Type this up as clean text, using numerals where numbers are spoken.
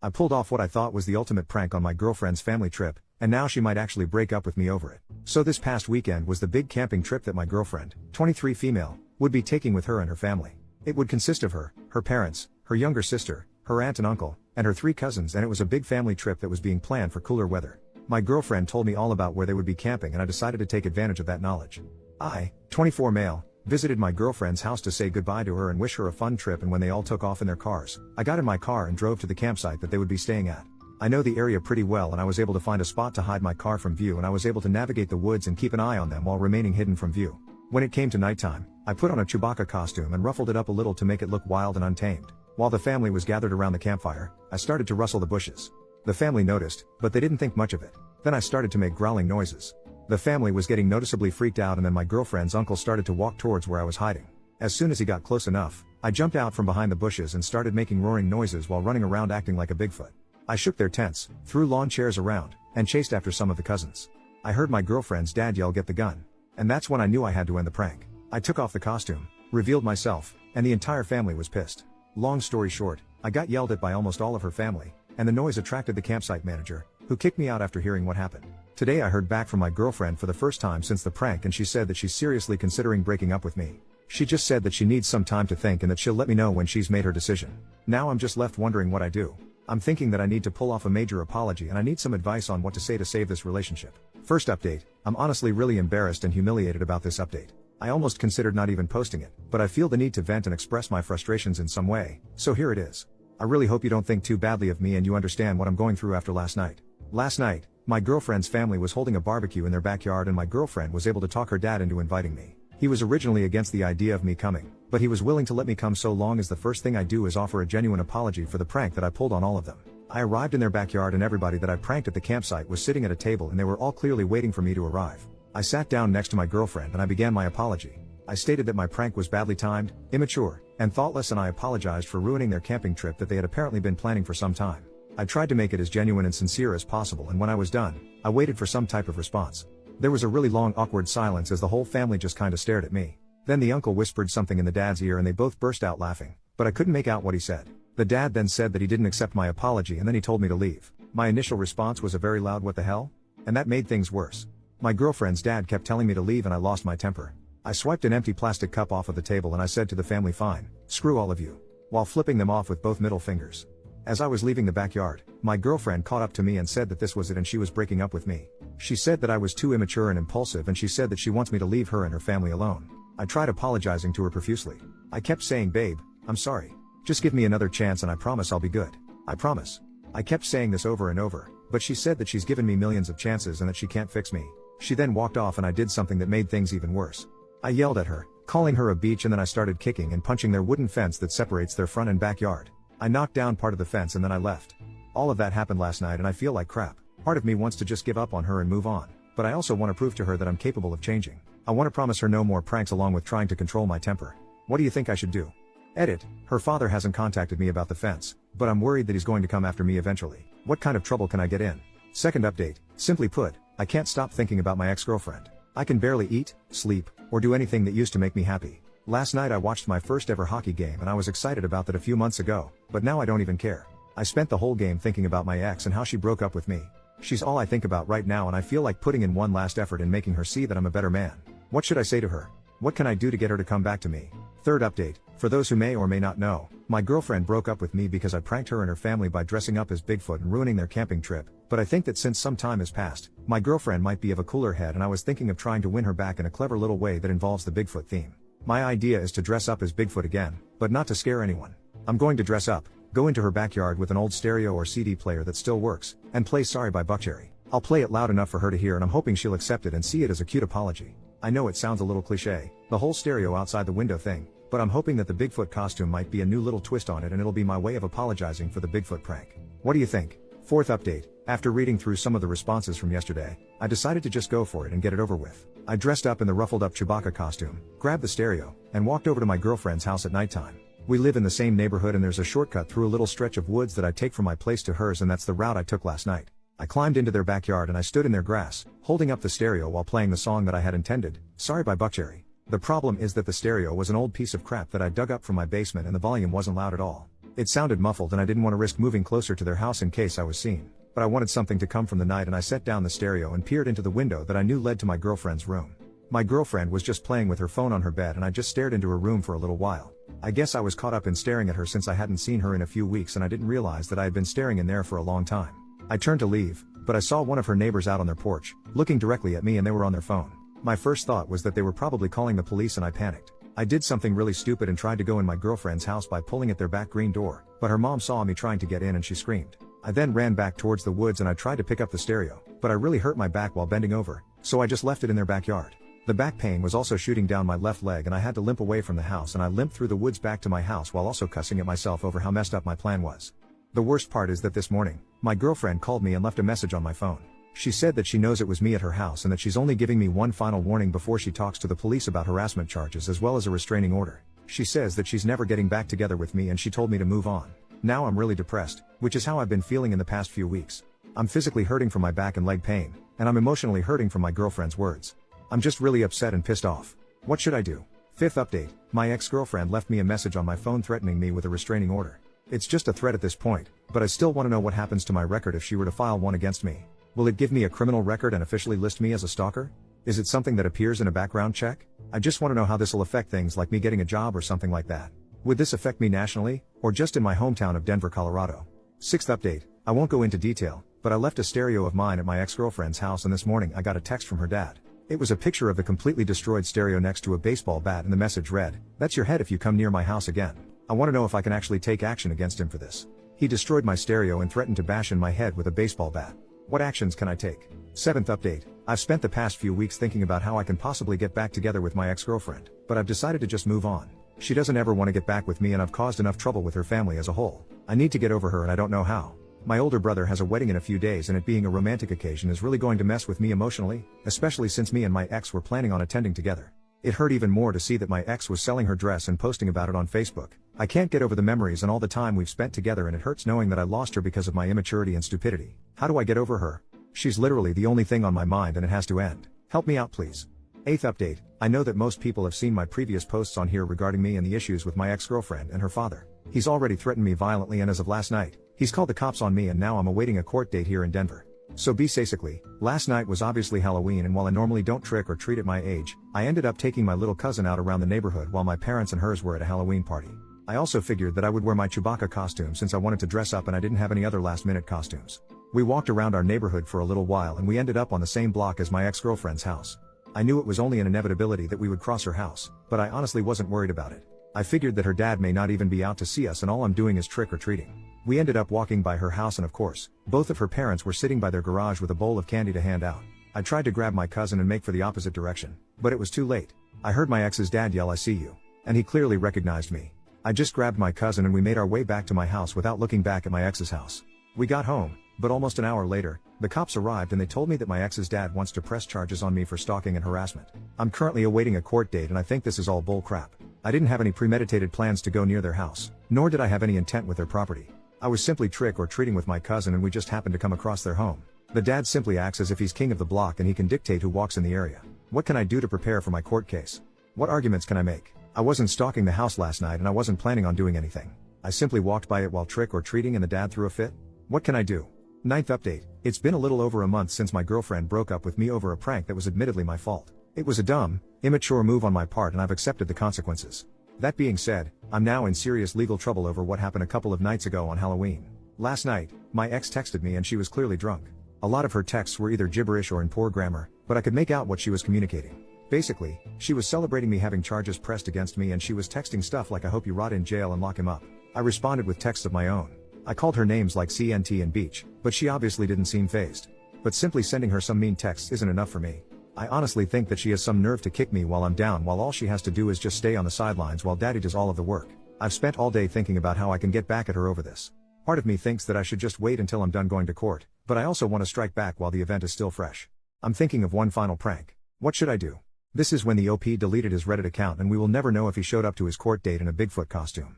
I pulled off what I thought was the ultimate prank on my girlfriend's family trip, and now she might actually break up with me over it. So this past weekend was the big camping trip that my girlfriend, 23 female, would be taking with her and her family. It would consist of her parents, her younger sister, her aunt and uncle, and her 3 cousins, and it was a big family trip that was being planned for cooler weather. My girlfriend told me all about where they would be camping, and I decided to take advantage of that knowledge. I, 24 male, visited my girlfriend's house to say goodbye to her and wish her a fun trip, and when they all took off in their cars, I got in my car and drove to the campsite that they would be staying at. I know the area pretty well, and I was able to find a spot to hide my car from view, and I was able to navigate the woods and keep an eye on them while remaining hidden from view. When it came to nighttime, I put on a Chewbacca costume and ruffled it up a little to make it look wild and untamed. While the family was gathered around the campfire, I started to rustle the bushes. The family noticed, but they didn't think much of it. Then I started to make growling noises. The family was getting noticeably freaked out, and then my girlfriend's uncle started to walk towards where I was hiding. As soon as he got close enough, I jumped out from behind the bushes and started making roaring noises while running around acting like a Bigfoot. I shook their tents, threw lawn chairs around, and chased after some of the cousins. I heard my girlfriend's dad yell, "Get the gun." And that's when I knew I had to end the prank. I took off the costume, revealed myself, and the entire family was pissed. Long story short, I got yelled at by almost all of her family, and the noise attracted the campsite manager, who kicked me out after hearing what happened. Today I heard back from my girlfriend for the first time since the prank, and she said that she's seriously considering breaking up with me. She just said that she needs some time to think and that she'll let me know when she's made her decision. Now I'm just left wondering what I do. I'm thinking that I need to pull off a major apology, and I need some advice on what to say to save this relationship. First update, I'm honestly really embarrassed and humiliated about this update. I almost considered not even posting it, but I feel the need to vent and express my frustrations in some way, so here it is. I really hope you don't think too badly of me and you understand what I'm going through after last night. Last night, my girlfriend's family was holding a barbecue in their backyard, and my girlfriend was able to talk her dad into inviting me. He was originally against the idea of me coming, but he was willing to let me come so long as the first thing I do is offer a genuine apology for the prank that I pulled on all of them. I arrived in their backyard, and everybody that I pranked at the campsite was sitting at a table, and they were all clearly waiting for me to arrive. I sat down next to my girlfriend and I began my apology. I stated that my prank was badly timed, immature, and thoughtless, and I apologized for ruining their camping trip that they had apparently been planning for some time. I tried to make it as genuine and sincere as possible, and when I was done, I waited for some type of response. There was a really long awkward silence as the whole family just kinda stared at me. Then the uncle whispered something in the dad's ear and they both burst out laughing, but I couldn't make out what he said. The dad then said that he didn't accept my apology, and then he told me to leave. My initial response was a very loud "what the hell?" And that made things worse. My girlfriend's dad kept telling me to leave, and I lost my temper. I swiped an empty plastic cup off of the table and I said to the family, "Fine, screw all of you," while flipping them off with both middle fingers. As I was leaving the backyard, my girlfriend caught up to me and said that this was it and she was breaking up with me. She said that I was too immature and impulsive, and she said that she wants me to leave her and her family alone. I tried apologizing to her profusely. I kept saying, "Babe, I'm sorry. Just give me another chance and I promise I'll be good. I promise." I kept saying this over and over, but she said that she's given me millions of chances and that she can't fix me. She then walked off, and I did something that made things even worse. I yelled at her, calling her a beach, and then I started kicking and punching their wooden fence that separates their front and backyard. I knocked down part of the fence and then I left. All of that happened last night and I feel like crap. Part of me wants to just give up on her and move on, but I also want to prove to her that I'm capable of changing. I want to promise her no more pranks along with trying to control my temper. What do you think I should do? Edit, her father hasn't contacted me about the fence, but I'm worried that he's going to come after me eventually. What kind of trouble can I get in? Second update, simply put, I can't stop thinking about my ex-girlfriend. I can barely eat, sleep, or do anything that used to make me happy. Last night I watched my first ever hockey game and I was excited about that a few months ago, but now I don't even care. I spent the whole game thinking about my ex and how she broke up with me. She's all I think about right now, and I feel like putting in one last effort in making her see that I'm a better man. What should I say to her? What can I do to get her to come back to me? Third update, for those who may or may not know, my girlfriend broke up with me because I pranked her and her family by dressing up as Bigfoot and ruining their camping trip, but I think that since some time has passed, my girlfriend might be of a cooler head, and I was thinking of trying to win her back in a clever little way that involves the Bigfoot theme. My idea is to dress up as Bigfoot again, but not to scare anyone. I'm going to dress up, go into her backyard with an old stereo or CD player that still works, and play Sorry by Buckcherry. I'll play it loud enough for her to hear, and I'm hoping she'll accept it and see it as a cute apology. I know it sounds a little cliche, the whole stereo outside the window thing, but I'm hoping that the Bigfoot costume might be a new little twist on it, and it'll be my way of apologizing for the Bigfoot prank. What do you think? Fourth update, after reading through some of the responses from yesterday, I decided to just go for it and get it over with. I dressed up in the ruffled up Chewbacca costume, grabbed the stereo, and walked over to my girlfriend's house at nighttime. We live in the same neighborhood and there's a shortcut through a little stretch of woods that I take from my place to hers, and that's the route I took last night. I climbed into their backyard and I stood in their grass, holding up the stereo while playing the song that I had intended, Sorry by Buckcherry. The problem is that the stereo was an old piece of crap that I dug up from my basement and the volume wasn't loud at all. It sounded muffled and I didn't want to risk moving closer to their house in case I was seen, but I wanted something to come from the night and I set down the stereo and peered into the window that I knew led to my girlfriend's room. My girlfriend was just playing with her phone on her bed and I just stared into her room for a little while. I guess I was caught up in staring at her since I hadn't seen her in a few weeks and I didn't realize that I had been staring in there for a long time. I turned to leave, but I saw one of her neighbors out on their porch, looking directly at me, and they were on their phone. My first thought was that they were probably calling the police and I panicked. I did something really stupid and tried to go in my girlfriend's house by pulling at their back green door, but her mom saw me trying to get in and she screamed. I then ran back towards the woods and I tried to pick up the stereo, but I really hurt my back while bending over, so I just left it in their backyard. The back pain was also shooting down my left leg and I had to limp away from the house, and I limped through the woods back to my house while also cussing at myself over how messed up my plan was. The worst part is that this morning, my girlfriend called me and left a message on my phone. She said that she knows it was me at her house and that she's only giving me one final warning before she talks to the police about harassment charges as well as a restraining order. She says that she's never getting back together with me and she told me to move on. Now I'm really depressed, which is how I've been feeling in the past few weeks. I'm physically hurting from my back and leg pain, and I'm emotionally hurting from my girlfriend's words. I'm just really upset and pissed off. What should I do? Fifth update, my ex-girlfriend left me a message on my phone threatening me with a restraining order. It's just a threat at this point, but I still want to know what happens to my record if she were to file one against me. Will it give me a criminal record and officially list me as a stalker? Is it something that appears in a background check? I just want to know how this will affect things like me getting a job or something like that. Would this affect me nationally, or just in my hometown of Denver, Colorado? Sixth update, I won't go into detail, but I left a stereo of mine at my ex-girlfriend's house and this morning I got a text from her dad. It was a picture of the completely destroyed stereo next to a baseball bat and the message read, "That's your head if you come near my house again." I want to know if I can actually take action against him for this. He destroyed my stereo and threatened to bash in my head with a baseball bat. What actions can I take? Seventh update, I've spent the past few weeks thinking about how I can possibly get back together with my ex-girlfriend, but I've decided to just move on. She doesn't ever want to get back with me and I've caused enough trouble with her family as a whole. I need to get over her and I don't know how. My older brother has a wedding in a few days and it being a romantic occasion is really going to mess with me emotionally, especially since me and my ex were planning on attending together. It hurt even more to see that my ex was selling her dress and posting about it on Facebook. I can't get over the memories and all the time we've spent together, and it hurts knowing that I lost her because of my immaturity and stupidity. How do I get over her? She's literally the only thing on my mind and it has to end. Help me out please. Eighth update, I know that most people have seen my previous posts on here regarding me and the issues with my ex-girlfriend and her father. He's already threatened me violently and as of last night, he's called the cops on me and now I'm awaiting a court date here in Denver. So basically, last night was obviously Halloween, and while I normally don't trick or treat at my age, I ended up taking my little cousin out around the neighborhood while my parents and hers were at a Halloween party. I also figured that I would wear my Chewbacca costume since I wanted to dress up and I didn't have any other last-minute costumes. We walked around our neighborhood for a little while and we ended up on the same block as my ex-girlfriend's house. I knew it was only an inevitability that we would cross her house, but I honestly wasn't worried about it. I figured that her dad may not even be out to see us and all I'm doing is trick or treating. We ended up walking by her house and of course, both of her parents were sitting by their garage with a bowl of candy to hand out. I tried to grab my cousin and make for the opposite direction, but it was too late. I heard my ex's dad yell, "I see you," and he clearly recognized me. I just grabbed my cousin and we made our way back to my house without looking back at my ex's house. We got home, but almost an hour later, the cops arrived and they told me that my ex's dad wants to press charges on me for stalking and harassment. I'm currently awaiting a court date and I think this is all bull crap. I didn't have any premeditated plans to go near their house, nor did I have any intent with their property. I was simply trick or treating with my cousin and we just happened to come across their home. The dad simply acts as if he's king of the block and he can dictate who walks in the area. What can I do to prepare for my court case? What arguments can I make? I wasn't stalking the house last night and I wasn't planning on doing anything. I simply walked by it while trick or treating and the dad threw a fit. What can I do? Ninth update, it's been a little over a month since my girlfriend broke up with me over a prank that was admittedly my fault. It was a dumb, immature move on my part and I've accepted the consequences. That being said, I'm now in serious legal trouble over what happened a couple of nights ago on Halloween. Last night, my ex texted me and she was clearly drunk. A lot of her texts were either gibberish or in poor grammar, but I could make out what she was communicating. Basically, she was celebrating me having charges pressed against me and she was texting stuff like "I hope you rot in jail and lock him up." I responded with texts of my own. I called her names like CNT and Beach, but she obviously didn't seem fazed. But simply sending her some mean texts isn't enough for me. I honestly think that she has some nerve to kick me while I'm down, while all she has to do is just stay on the sidelines while daddy does all of the work. I've spent all day thinking about how I can get back at her over this. Part of me thinks that I should just wait until I'm done going to court, but I also want to strike back while the event is still fresh. I'm thinking of one final prank. What should I do? This is when the OP deleted his Reddit account and we will never know if he showed up to his court date in a Bigfoot costume.